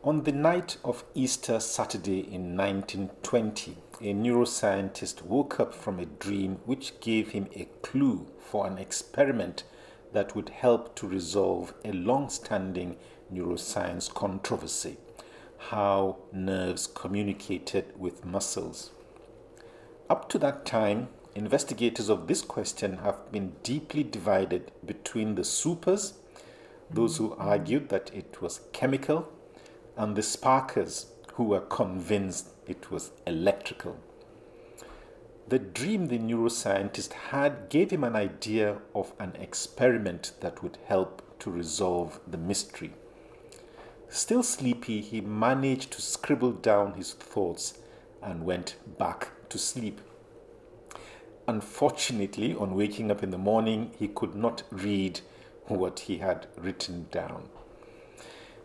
On the night of Easter Saturday in 1920, a neuroscientist woke up from a dream which gave him a clue for an experiment that would help to resolve a long-standing neuroscience controversy: how nerves communicated with muscles. Up to that time, investigators of this question have been deeply divided between the supers, those who argued that it was chemical, and the sparkers, who were convinced it was electrical. The dream the neuroscientist had gave him an idea of an experiment that would help to resolve the mystery. Still sleepy, he managed to scribble down his thoughts and went back to sleep. Unfortunately, on waking up in the morning, he could not read what he had written down.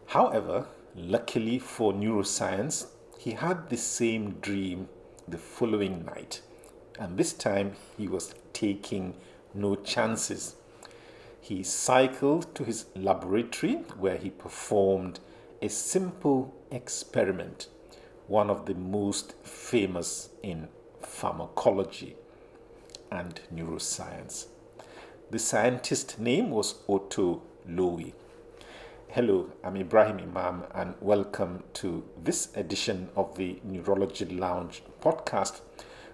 However, luckily for neuroscience, he had the same dream the following night, and this time he was taking no chances. He cycled to his laboratory where he performed a simple experiment, one of the most famous in pharmacology and neuroscience. The scientist's name was Otto Loewi. Hello, I'm Ibrahim Imam, and welcome to this edition of the Neurology Lounge podcast,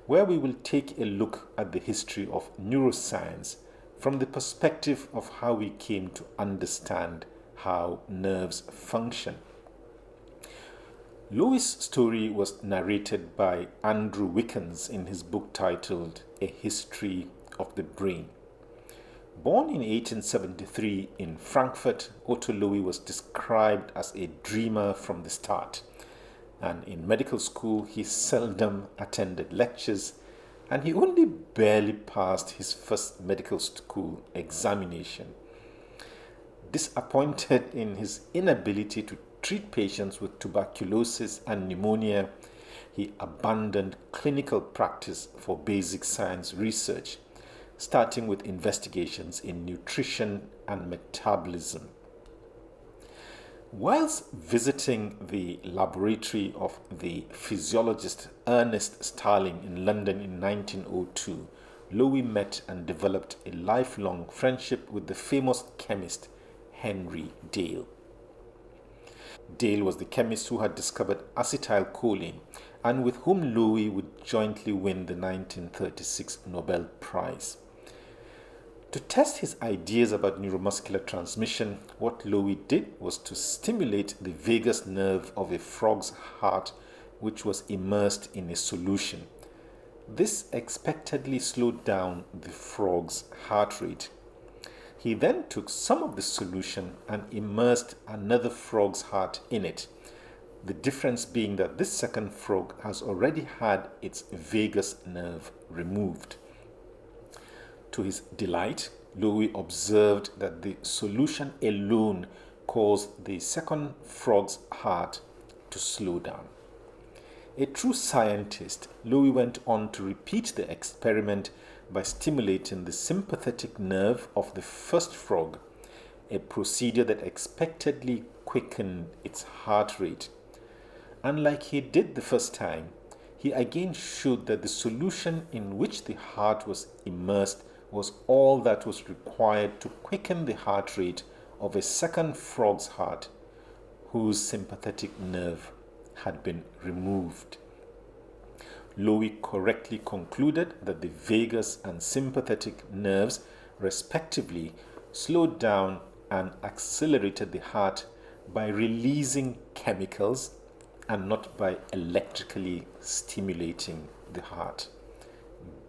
where we will take a look at the history of neuroscience from the perspective of how we came to understand how nerves function. Loewi's story was narrated by Andrew Wickens in his book titled A History of the Brain. Born in 1873 in Frankfurt, Otto Loewi was described as a dreamer from the start, and in medical school he seldom attended lectures, and he only barely passed his first medical school examination. Disappointed in his inability to treat patients with tuberculosis and pneumonia, he abandoned clinical practice for basic science research, starting with investigations in nutrition and metabolism. Whilst visiting the laboratory of the physiologist Ernest Starling in London in 1902, Loewi met and developed a lifelong friendship with the famous chemist Henry Dale. Dale was the chemist who had discovered acetylcholine and with whom Loewi would jointly win the 1936 Nobel Prize. To test his ideas about neuromuscular transmission, what Loewi did was to stimulate the vagus nerve of a frog's heart, which was immersed in a solution. This expectedly slowed down the frog's heart rate. He then took some of the solution and immersed another frog's heart in it, the difference being that this second frog has already had its vagus nerve removed. To his delight, Loewi observed that the solution alone caused the second frog's heart to slow down. A true scientist, Loewi went on to repeat the experiment by stimulating the sympathetic nerve of the first frog, a procedure that expectedly quickened its heart rate. And like he did the first time, he again showed that the solution in which the heart was immersed was all that was required to quicken the heart rate of a second frog's heart, whose sympathetic nerve had been removed. Loewi correctly concluded that the vagus and sympathetic nerves, respectively, slowed down and accelerated the heart by releasing chemicals and not by electrically stimulating the heart.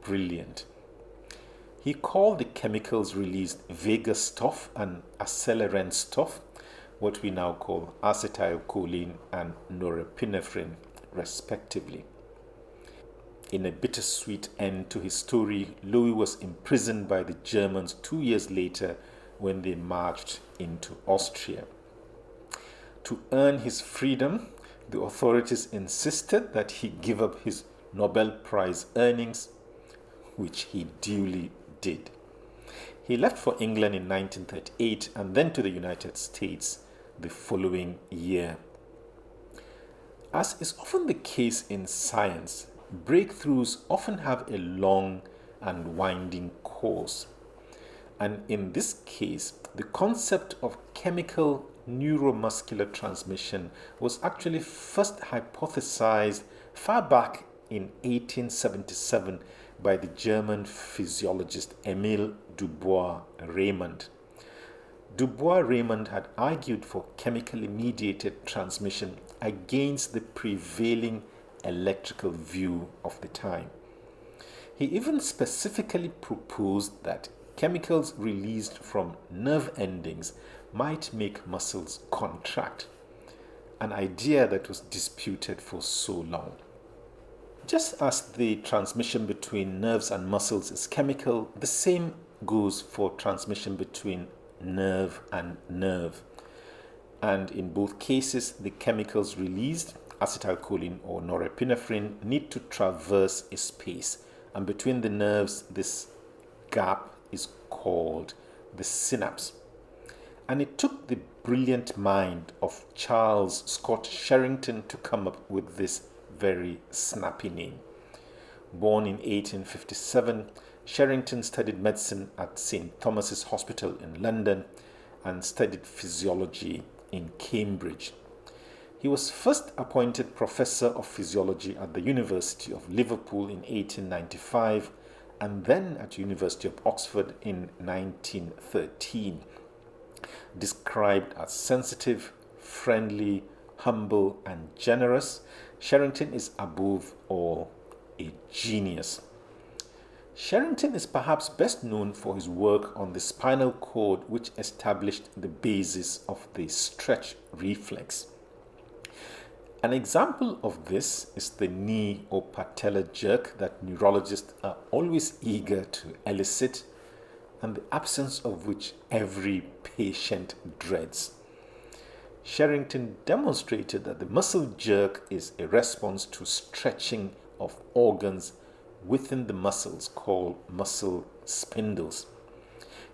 Brilliant. He called the chemicals released vagus stuff and accelerant stuff, what we now call acetylcholine and norepinephrine, respectively. In a bittersweet end to his story, Loewi was imprisoned by the Germans 2 years later when they marched into Austria. To earn his freedom, the authorities insisted that he give up his Nobel Prize earnings, which he duly did. He left for England in 1938 and then to the United States the following year. As is often the case in science, breakthroughs often have a long and winding course. And in this case, the concept of chemical neuromuscular transmission was actually first hypothesized far back in 1877 by the German physiologist Emil Dubois-Reymond. Dubois-Reymond had argued for chemically mediated transmission against the prevailing electrical view of the time. He even specifically proposed that chemicals released from nerve endings might make muscles contract, an idea that was disputed for so long. Just as the transmission between nerves and muscles is chemical, the same goes for transmission between nerve and nerve. And in both cases, the chemicals released, acetylcholine or norepinephrine, need to traverse a space. And between the nerves, this gap is called the synapse. And it took the brilliant mind of Charles Scott Sherrington to come up with this very snappy name. Born in 1857, Sherrington studied medicine at St. Thomas's Hospital in London and studied physiology in Cambridge. He was first appointed Professor of Physiology at the University of Liverpool in 1895 and then at University of Oxford in 1913. Described as sensitive, friendly, humble, and generous, Sherrington is above all a genius. Sherrington is perhaps best known for his work on the spinal cord, which established the basis of the stretch reflex. An example of this is the knee or patellar jerk that neurologists are always eager to elicit, and the absence of which every patient dreads. Sherrington demonstrated that the muscle jerk is a response to stretching of organs within the muscles called muscle spindles.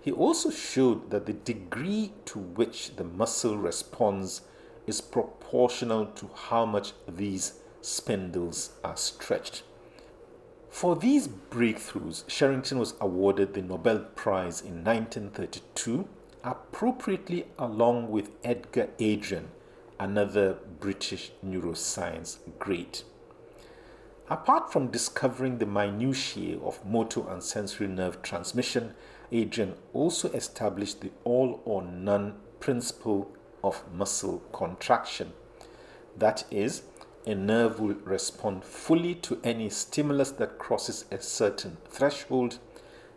He also showed that the degree to which the muscle responds is proportional to how much these spindles are stretched. For these breakthroughs, Sherrington was awarded the Nobel Prize in 1932, appropriately along with Edgar Adrian, another British neuroscience great. Apart from discovering the minutiae of motor and sensory nerve transmission, Adrian also established the all or none principle of muscle contraction. That is, a nerve will respond fully to any stimulus that crosses a certain threshold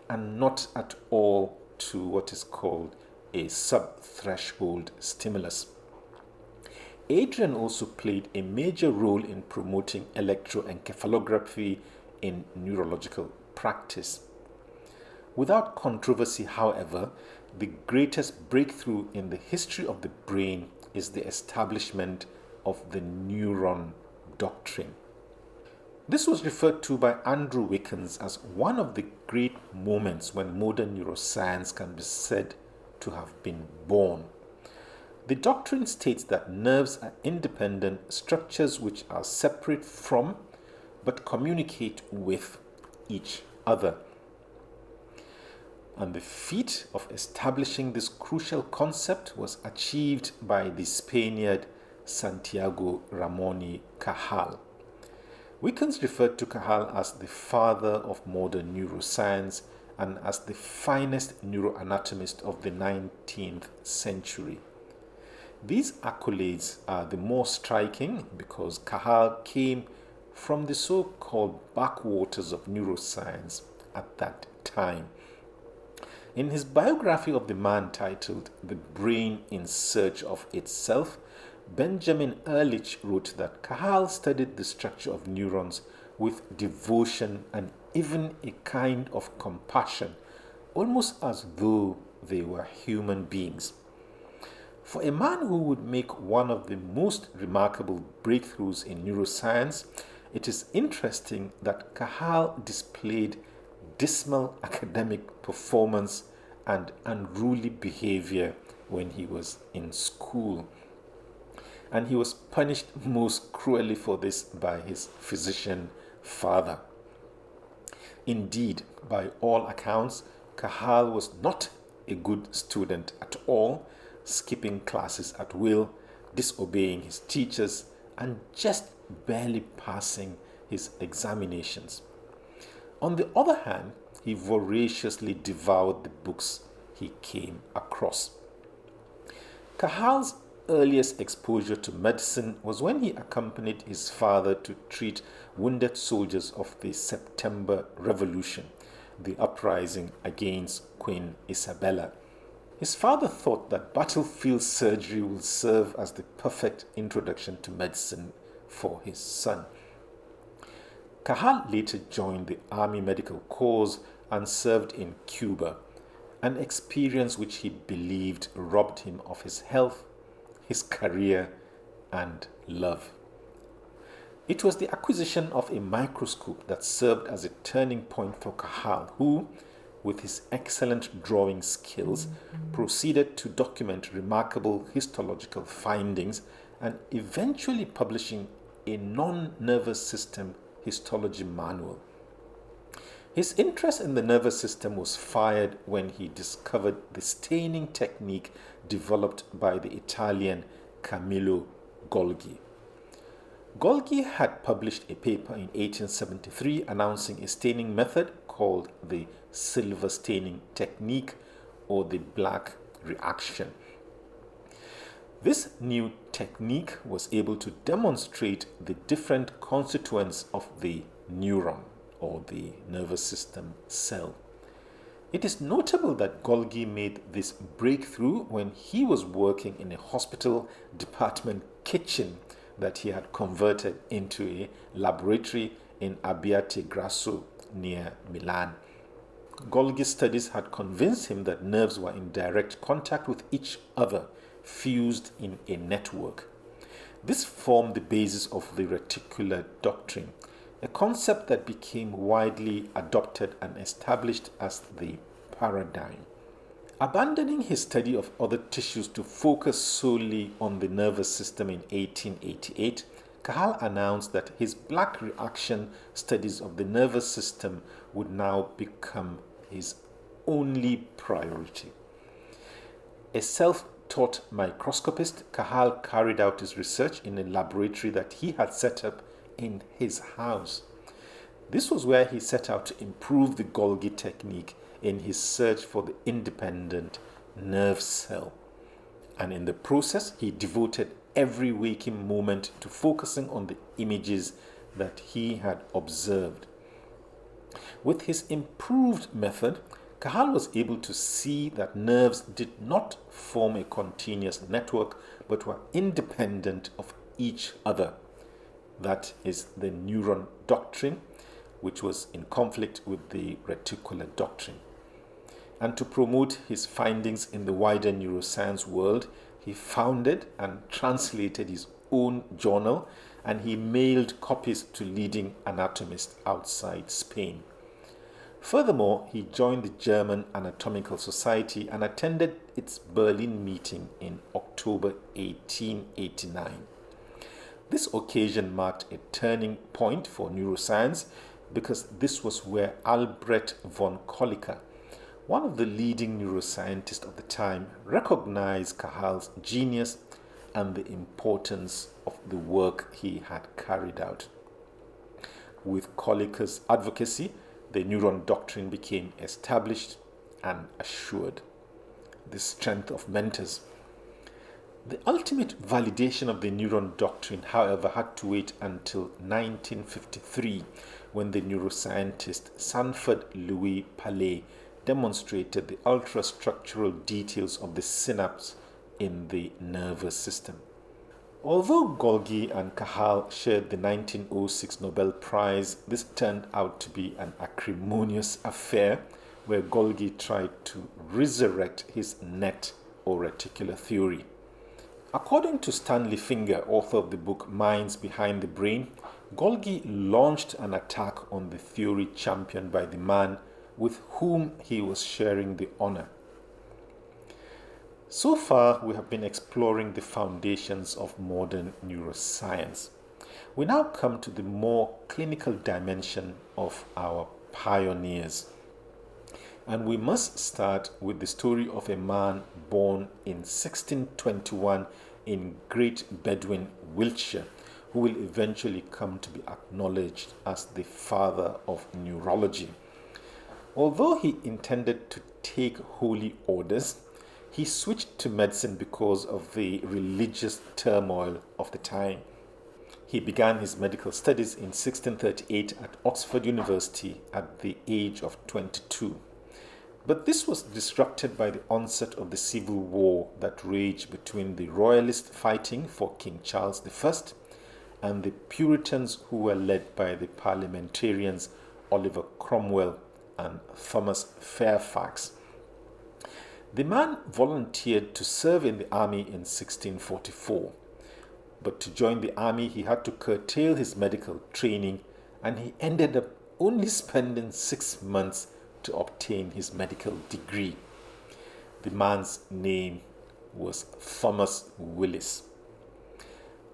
and not at all to what is called a subthreshold stimulus. Adrian also played a major role in promoting electroencephalography in neurological practice. Without controversy, however, the greatest breakthrough in the history of the brain is the establishment of the neuron doctrine. This was referred to by Andrew Wickens as one of the great moments when modern neuroscience can be said to have been born. The doctrine states that nerves are independent structures which are separate from but communicate with each other. And the feat of establishing this crucial concept was achieved by the Spaniard Santiago Ramon y Cajal. Wickens referred to Cajal as the father of modern neuroscience and as the finest neuroanatomist of the 19th century. These accolades are the more striking because Cajal came from the so-called backwaters of neuroscience at that time. In his biography of the man titled The Brain in Search of Itself, Benjamin Ehrlich wrote that Cajal studied the structure of neurons with devotion and even a kind of compassion, almost as though they were human beings. For a man who would make one of the most remarkable breakthroughs in neuroscience, it is interesting that Cajal displayed dismal academic performance and unruly behavior when he was in school. and he was punished most cruelly for this by his physician father. Indeed, by all accounts, Cajal was not a good student at all, skipping classes at will, disobeying his teachers, and just barely passing his examinations. On the other hand, he voraciously devoured the books he came across. Cajal's earliest exposure to medicine was when he accompanied his father to treat wounded soldiers of the September Revolution, the uprising against Queen Isabella. His father thought that battlefield surgery would serve as the perfect introduction to medicine for his son. Cajal later joined the Army Medical Corps and served in Cuba, an experience which he believed robbed him of his health, his career, and love. It was the acquisition of a microscope that served as a turning point for Cajal, who, with his excellent drawing skills, proceeded to document remarkable histological findings and eventually publishing a non-nervous system histology manual. His interest in the nervous system was fired when he discovered the staining technique developed by the Italian Camillo Golgi. Golgi had published a paper in 1873 announcing a staining method called the silver staining technique or the black reaction. This new technique was able to demonstrate the different constituents of the neuron or the nervous system cell. It is notable that Golgi made this breakthrough when he was working in a hospital department kitchen that he had converted into a laboratory in Abbiate Grasso near Milan. Golgi's studies had convinced him that nerves were in direct contact with each other, fused in a network. This formed the basis of the reticular doctrine, a concept that became widely adopted and established as the paradigm. Abandoning his study of other tissues to focus solely on the nervous system in 1888, Cajal announced that his black reaction studies of the nervous system would now become his only priority. A self-taught microscopist, Cajal carried out his research in a laboratory that he had set up in his house. This was where he set out to improve the Golgi technique in his search for the independent nerve cell. And in the process, he devoted every waking moment to focusing on the images that he had observed. With his improved method, Cajal was able to see that nerves did not form a continuous network but were independent of each other. That is the neuron doctrine, which was in conflict with the reticular doctrine. And to promote his findings in the wider neuroscience world, he founded and translated his own journal, and he mailed copies to leading anatomists outside Spain. Furthermore, he joined the German Anatomical Society and attended its Berlin meeting in October 1889. This occasion marked a turning point for neuroscience because this was where Albrecht von Kolliker, one of the leading neuroscientists of the time, recognized Cajal's genius and the importance of the work he had carried out. With Kolliker's advocacy, the neuron doctrine became established and assured. The strength of mentors. The ultimate validation of the neuron doctrine, however, had to wait until 1953, when the neuroscientist Sanford Louis Palais demonstrated the ultrastructural details of the synapse in the nervous system. Although Golgi and Cajal shared the 1906 Nobel Prize, this turned out to be an acrimonious affair where Golgi tried to resurrect his net or reticular theory. According to Stanley Finger, author of the book Minds Behind the Brain, Golgi launched an attack on the theory championed by the man with whom he was sharing the honor. So far, we have been exploring the foundations of modern neuroscience. We now come to the more clinical dimension of our pioneers. And we must start with the story of a man born in 1621 in Great Bedwin, Wiltshire, who will eventually come to be acknowledged as the father of neurology. Although he intended to take holy orders, he switched to medicine because of the religious turmoil of the time. He began his medical studies in 1638 at Oxford University at the age of 22. But this was disrupted by the onset of the civil war that raged between the royalists fighting for King Charles I and the Puritans who were led by the parliamentarians Oliver Cromwell and Thomas Fairfax. The man volunteered to serve in the army in 1644. But to join the army, he had to curtail his medical training, and he ended up only spending 6 months to obtain his medical degree. The man's name was Thomas Willis.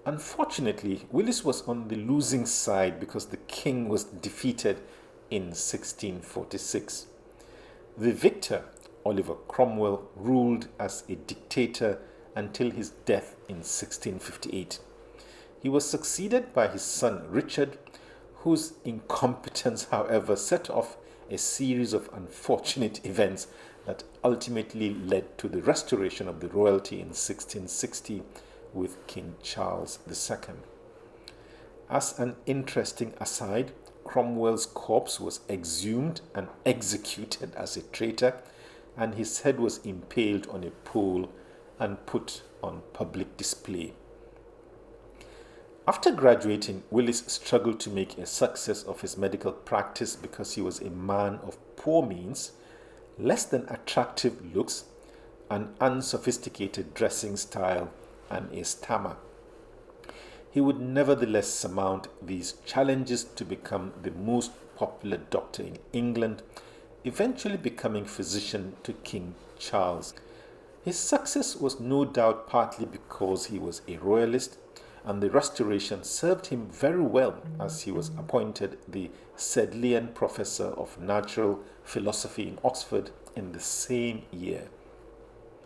Unfortunately, Willis was on the losing side because the king was defeated in 1646. The victor, Oliver Cromwell, ruled as a dictator until his death in 1658. He was succeeded by his son Richard, whose incompetence, however, set off a series of unfortunate events that ultimately led to the restoration of the royalty in 1660 with King Charles II. As an interesting aside, Cromwell's corpse was exhumed and executed as a traitor, and his head was impaled on a pole and put on public display. After graduating, Willis struggled to make a success of his medical practice because he was a man of poor means, less than attractive looks, an unsophisticated dressing style, and a stammer. He would nevertheless surmount these challenges to become the most popular doctor in England, eventually becoming physician to King Charles. His success was no doubt partly because he was a royalist, and the restoration served him very well as he was appointed the Sedleian Professor of Natural Philosophy in Oxford in the same year.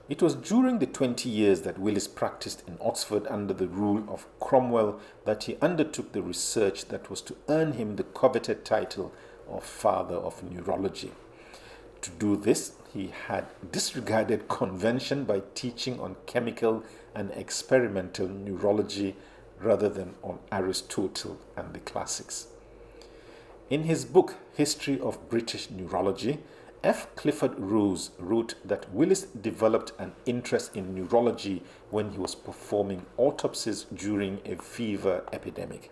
It was during the 20 years that Willis practiced in Oxford under the rule of Cromwell that he undertook the research that was to earn him the coveted title of Father of Neurology. To do this, he had disregarded convention by teaching on chemical and experimental neurology rather than on Aristotle and the classics. In his book, History of British Neurology, F. Clifford Rose wrote that Willis developed an interest in neurology when he was performing autopsies during a fever epidemic.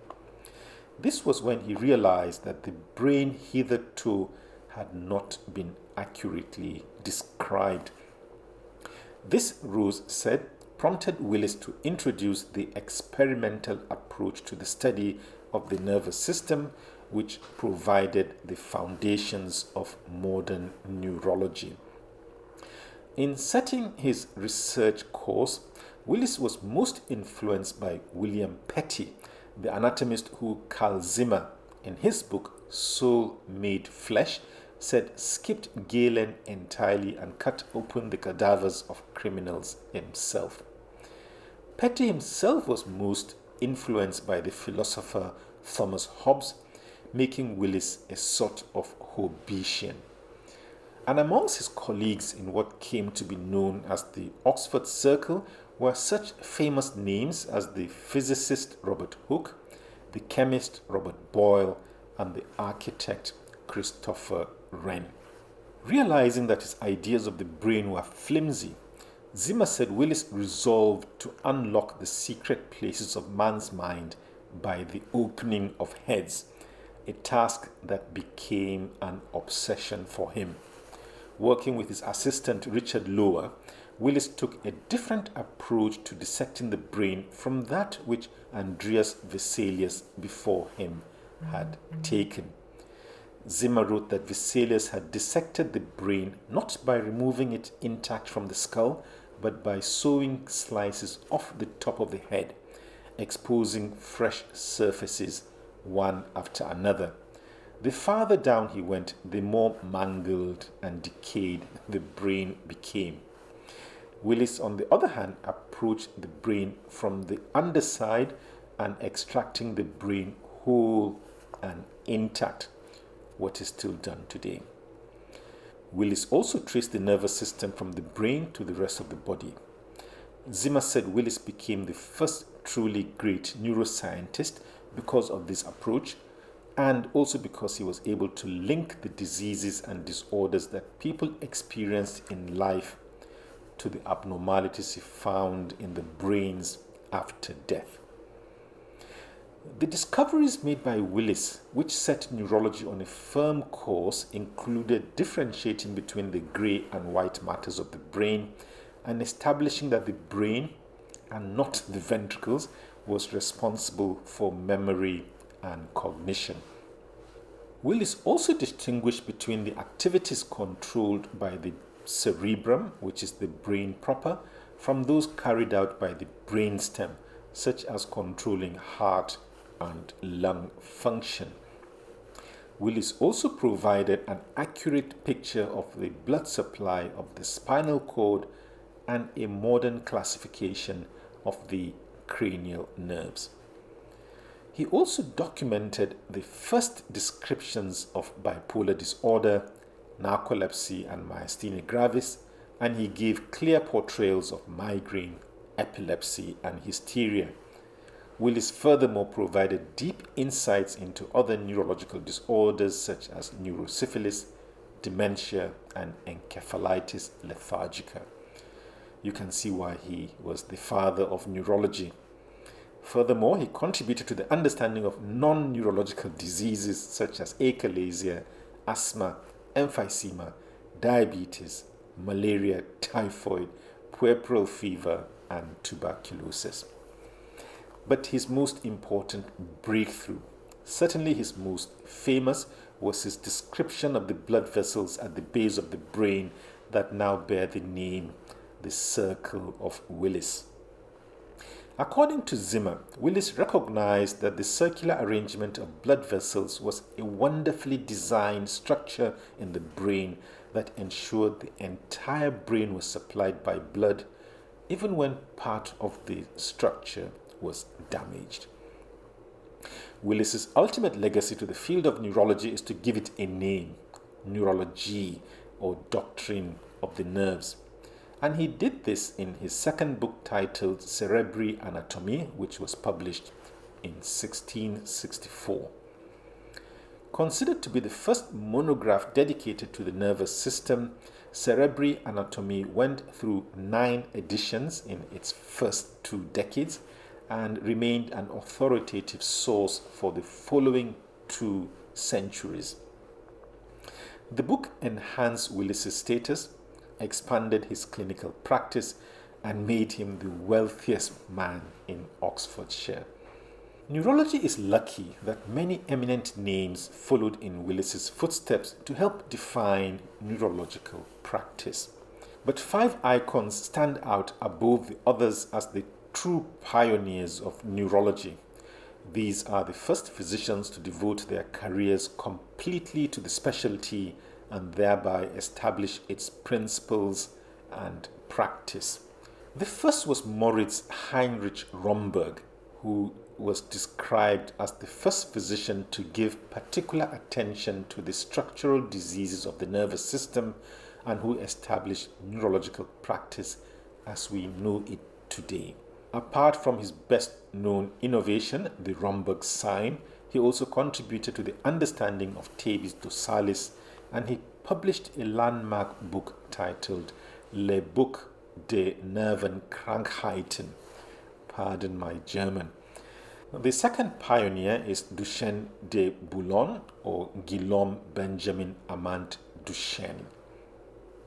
This was when he realized that the brain hitherto had not been accurately described. This, Rose said, prompted Willis to introduce the experimental approach to the study of the nervous system, which provided the foundations of modern neurology. In setting his research course, Willis was most influenced by William Petty, the anatomist who Carl Zimmer, in his book Soul Made Flesh, said skipped Galen entirely and cut open the cadavers of criminals himself. Petty himself was most influenced by the philosopher Thomas Hobbes, making Willis a sort of Hobbesian. And amongst his colleagues in what came to be known as the Oxford Circle were such famous names as the physicist Robert Hooke, the chemist Robert Boyle, and the architect Christopher Wren. Realizing that his ideas of the brain were flimsy, Zimmer said Willis resolved to unlock the secret places of man's mind by the opening of heads, a task that became an obsession for him. Working with his assistant Richard Lower, Willis took a different approach to dissecting the brain from that which Andreas Vesalius before him had taken. Zimmer wrote that Vesalius had dissected the brain not by removing it intact from the skull, but by sewing slices off the top of the head, exposing fresh surfaces one after another. The farther down he went, the more mangled and decayed the brain became. Willis, on the other hand, approached the brain from the underside and extracting the brain whole and intact, what is still done today. Willis also traced the nervous system from the brain to the rest of the body. Zimmer said Willis became the first truly great neuroscientist because of this approach, and also because he was able to link the diseases and disorders that people experienced in life to the abnormalities he found in the brains after death. The discoveries made by Willis, which set neurology on a firm course, included differentiating between the grey and white matters of the brain and establishing that the brain, and not the ventricles, was responsible for memory and cognition. Willis also distinguished between the activities controlled by the cerebrum, which is the brain proper, from those carried out by the brainstem, such as controlling heart and lung function. Willis also provided an accurate picture of the blood supply of the spinal cord and a modern classification of the cranial nerves. He also documented the first descriptions of bipolar disorder, narcolepsy, and myasthenia gravis, and he gave clear portrayals of migraine, epilepsy, and hysteria. Willis furthermore provided deep insights into other neurological disorders such as neurosyphilis, dementia, and encephalitis lethargica. You can see why he was the father of neurology. Furthermore, he contributed to the understanding of non-neurological diseases such as achalasia, asthma, emphysema, diabetes, malaria, typhoid, puerperal fever, and tuberculosis. But his most important breakthrough, certainly his most famous, was his description of the blood vessels at the base of the brain that now bear the name, the Circle of Willis. According to Zimmer, Willis recognized that the circular arrangement of blood vessels was a wonderfully designed structure in the brain that ensured the entire brain was supplied by blood, even when part of the structure was damaged. Willis's ultimate legacy to the field of neurology is to give it a name, neurology, or doctrine of the nerves. And he did this in his second book titled Cerebri Anatomy, which was published in 1664. Considered to be the first monograph dedicated to the nervous system, Cerebri Anatomy went through 9 editions in its first 2 decades and remained an authoritative source for the following 2 centuries. The book enhanced Willis's status, expanded his clinical practice, and made him the wealthiest man in Oxfordshire. Neurology is lucky that many eminent names followed in Willis's footsteps to help define neurological practice. But 5 icons stand out above the others as the true pioneers of neurology. These are the first physicians to devote their careers completely to the specialty and thereby establish its principles and practice. The first was Moritz Heinrich Romberg, who was described as the first physician to give particular attention to the structural diseases of the nervous system and who established neurological practice as we know it today. Apart from his best-known innovation, the Romberg sign, he also contributed to the understanding of tabes dorsalis, and he published a landmark book titled Le Buch der Nervenkrankheiten. Pardon my German. The second pioneer is Duchenne de Bulougne, or Guillaume Benjamin Amand Duchenne.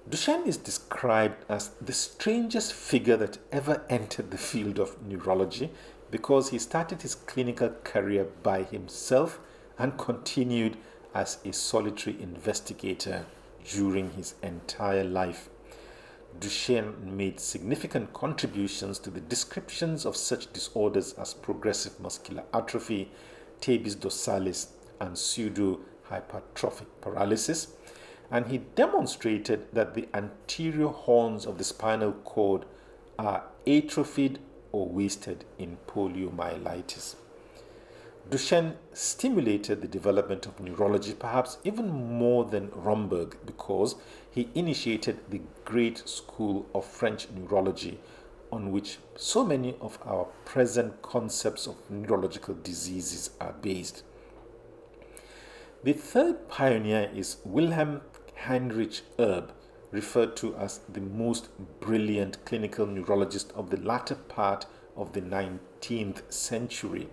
Duchenne is described as the strangest figure that ever entered the field of neurology because he started his clinical career by himself and continued as a solitary investigator during his entire life. Duchenne made significant contributions to the descriptions of such disorders as progressive muscular atrophy, tabes dorsalis, and pseudo-hypertrophic paralysis, and he demonstrated that the anterior horns of the spinal cord are atrophied or wasted in poliomyelitis. Duchenne stimulated the development of neurology perhaps even more than Romberg because he initiated the great school of French neurology on which so many of our present concepts of neurological diseases are based. The third pioneer is Wilhelm Heinrich Erb, referred to as the most brilliant clinical neurologist of the latter part of the 19th century.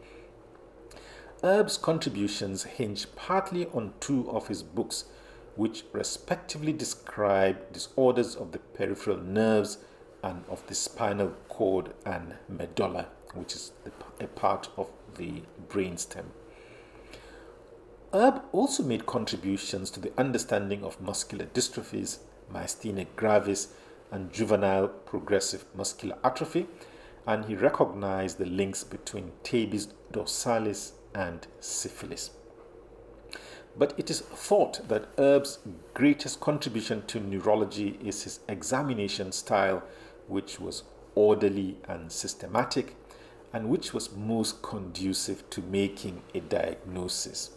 Erb's contributions hinge partly on two of his books, which respectively describe disorders of the peripheral nerves and of the spinal cord and medulla, which is a part of the brainstem. Erb also made contributions to the understanding of muscular dystrophies, myasthenia gravis, and juvenile progressive muscular atrophy, and he recognized the links between tabes dorsalis and syphilis. But it is thought that Erb's greatest contribution to neurology is his examination style, which was orderly and systematic, and which was most conducive to making a diagnosis.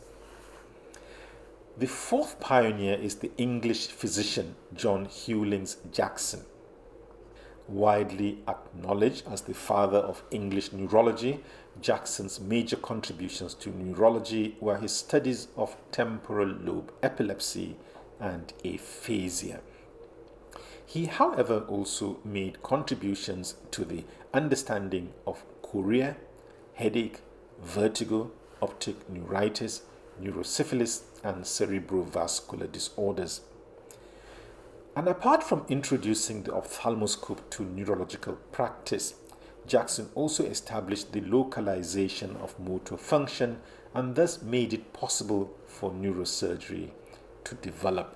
The fourth pioneer is the English physician John Hughlings Jackson. Widely acknowledged as the father of English neurology, Jackson's major contributions to neurology were his studies of temporal lobe epilepsy and aphasia. He, however, also made contributions to the understanding of chorea, headache, vertigo, optic neuritis, neurosyphilis, and cerebrovascular disorders. And apart from introducing the ophthalmoscope to neurological practice, Jackson also established the localization of motor function and thus made it possible for neurosurgery to develop.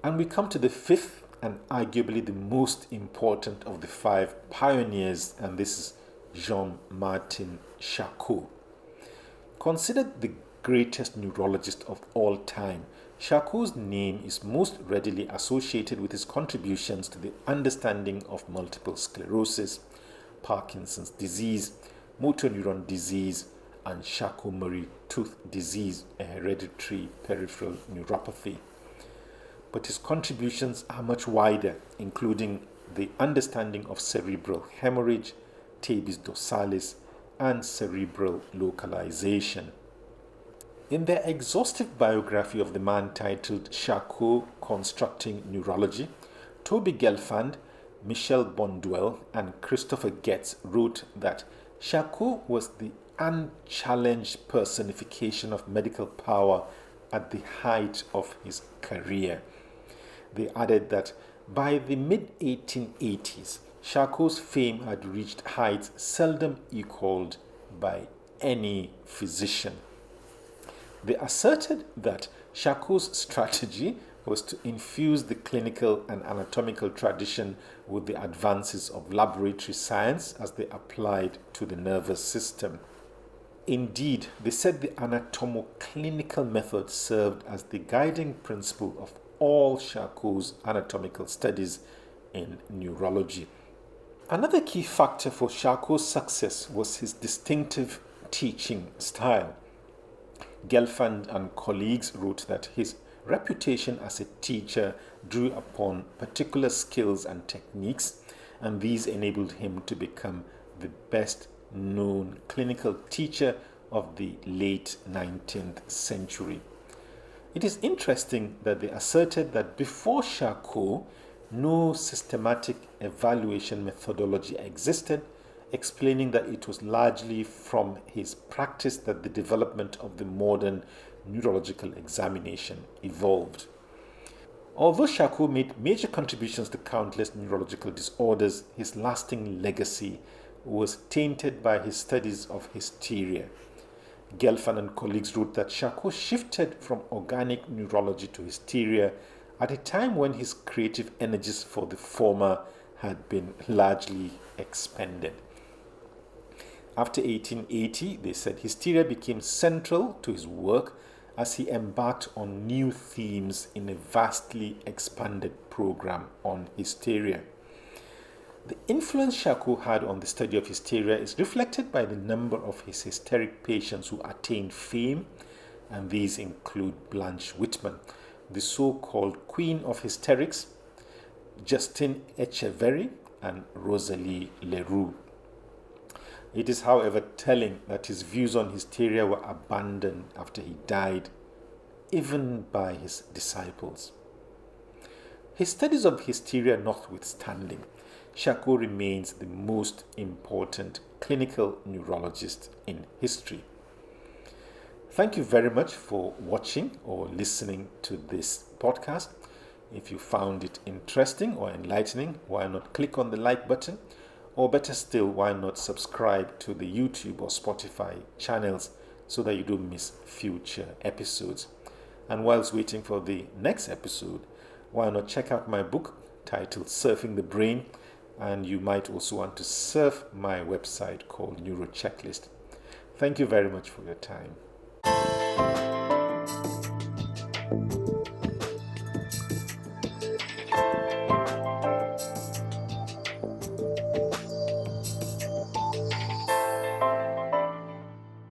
And we come to the fifth and arguably the most important of the five pioneers, and this is Jean-Martin Charcot. Considered the greatest neurologist of all time, Charcot's name is most readily associated with his contributions to the understanding of multiple sclerosis, Parkinson's disease, motor neuron disease, and Charcot-Marie Tooth disease, a hereditary peripheral neuropathy. But his contributions are much wider, including the understanding of cerebral hemorrhage, tabes dorsalis, and cerebral localization. In their exhaustive biography of the man titled Charcot Constructing Neurology, Toby Gelfand, Michel Bonduelle, and Christopher Goetz wrote that Charcot was the unchallenged personification of medical power at the height of his career. They added that by the mid-1880s, Charcot's fame had reached heights seldom equaled by any physician. They asserted that Charcot's strategy was to infuse the clinical and anatomical tradition with the advances of laboratory science as they applied to the nervous system. Indeed, they said the anatomo-clinical method served as the guiding principle of all Charcot's anatomical studies in neurology. Another key factor for Charcot's success was his distinctive teaching style. Gelfand and colleagues wrote that his reputation as a teacher drew upon particular skills and techniques, and these enabled him to become the best known clinical teacher of the late 19th century. It is interesting that they asserted that before Charcot, no systematic evaluation methodology existed, explaining that it was largely from his practice that the development of the modern neurological examination evolved. Although Charcot made major contributions to countless neurological disorders, his lasting legacy was tainted by his studies of hysteria. Gelfand and colleagues wrote that Charcot shifted from organic neurology to hysteria at a time when his creative energies for the former had been largely expended. After 1880, they said hysteria became central to his work as he embarked on new themes in a vastly expanded program on hysteria. The influence Charcot had on the study of hysteria is reflected by the number of his hysteric patients who attained fame, and these include Blanche Whitman, the so-called Queen of Hysterics, Justine Etcheverry, and Rosalie Leroux. It is, however, telling that his views on hysteria were abandoned after he died, even by his disciples. His studies of hysteria notwithstanding, Charcot remains the most important clinical neurologist in history. Thank you very much for watching or listening to this podcast. If you found it interesting or enlightening, why not click on the like button? Or better still, why not subscribe to the YouTube or Spotify channels so that you don't miss future episodes? And whilst waiting for the next episode, why not check out my book titled Surfing the Brain? And you might also want to surf my website called Neuro Checklist. Thank you very much for your time.